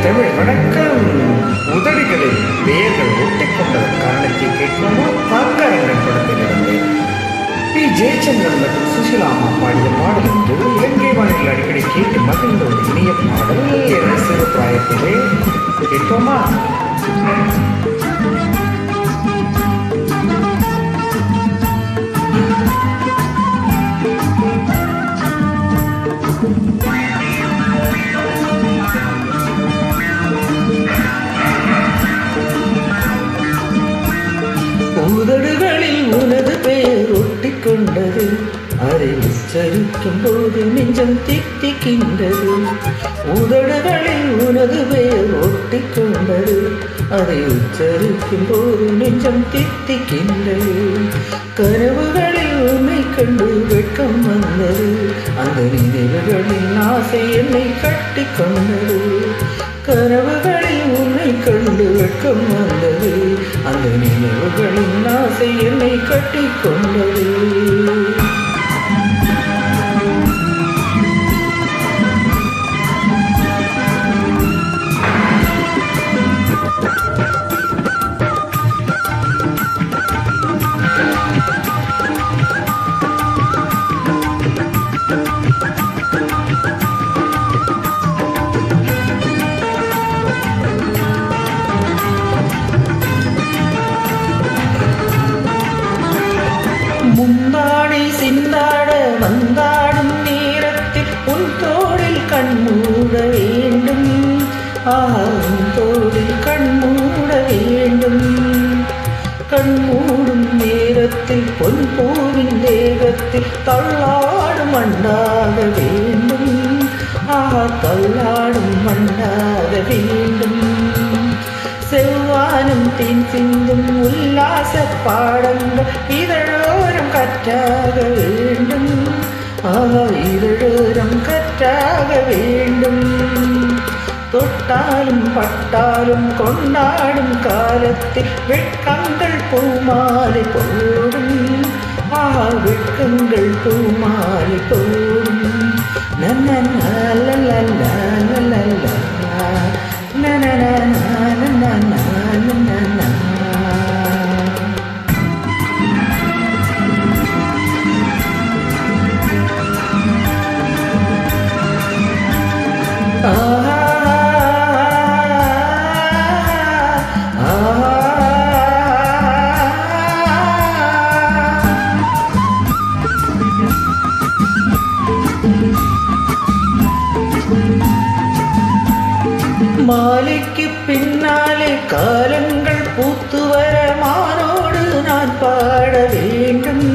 தமிழ் வணக்கம். உதடுகளில் பெயர்கள் ஒட்டிக்கொண்ட காரணத்தை கேட்போமா? பங்காரங்கள் படத்திலிருந்து பி ஜெயச்சந்திரன் மற்றும் சுசிலாமா பாடிய பாடல் என்று இலங்கை வானில் அடிக்கடி கேட்டு மகிழ்ந்த ஒரு இனிய பாடல் என சிறு பிராயத்திலே கேட்போமா? உதடுகளில் உனது பெயர் ஒட்டிக்கொண்டது, அதை உச்சரிக்கும் போது நெஞ்சம் தித்திக்கின்றது. உதடுகளில் உனது பெயர் ஒட்டிக்கொண்டது, அதை உச்சரிக்கும் போது நெஞ்சம் தித்திக்கின்றது. கனவுகளில் உன்னை கண்டு வெட்கம் வந்தது, அந்த நினைவுகளின் ஆசை என்னை கட்டி கொண்டது. கனவுகளில் உன்னை கண்டு வெட்கம் வந்தது, அந்த நினைவுகளின் ஆசை என்னை கட்டி கொண்டது. முந்தாடி சிந்தாட வந்தாடும் நேரத்தில் உன் தோளில் கண்மூட வேண்டும், உன் தோளில் கண்மூட வேண்டும். கண்மூடும் நேரத்தில் பொன் பூவின் தேகத்தில் தள்ளாடும் மண்ணாக வேண்டும், தள்ளாடும் மண்ணாக வேண்டும். செவ்வானம் தேன் சிந்தும் உல்லாச பாடங்கள் இதழோரம் கற்றாக வேண்டும், இதழோரம் கற்றாக வேண்டும். தொட்டாலும் பட்டாலும் கொண்டாடும் காலத்தில் வெட்கங்கள் பூமாலை போடும், வெட்கங்கள் பூமாலை போடும். மாலைக்கு பின்னாலே காலங்கள் பூத்து வர மானோடு நான் பாட வேண்டும்,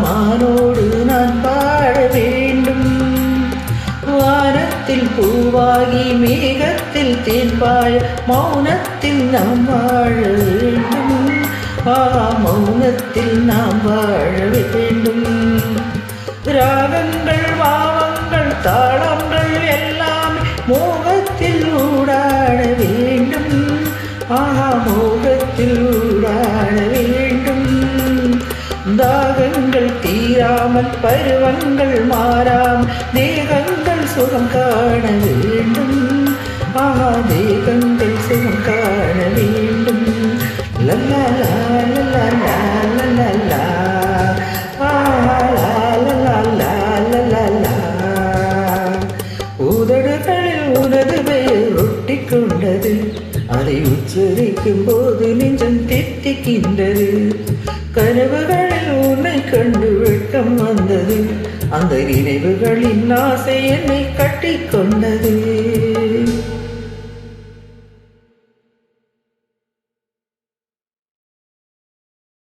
மானோடு நான் பாட வேண்டும். வானத்தில் பூவாகி மேகத்தில் தேன்பாய மௌனத்தில் நாம் வாழ வேண்டும், மௌனத்தில் நாம் வாழ வேண்டும். ராகங்கள் பாவங்கள் தாளங்கள் எல்லாம் மோகத்தில் ஊடாட வேண்டும், மோகத்தில் ஊடாட வேண்டும். தாகங்கள் தீராமல் பருவங்கள் மாறாமல் தேகங்கள் சுகம் காண வேண்டும், தேகங்கள் சுகம் காண வேண்டும். லல்லா லல்லா லல்லா உதடுகளில் உனது பெயர் ஒட்டிக்கொண்டது, அதை உச்சரிக்கும் போது நெஞ்சம் தித்திக்கின்றது. கனவுகளில் உன்னை கண்டு வெட்கம் வந்தது, அந்த நினைவுகளின் ஆசை என்னை கட்டி கொண்டது.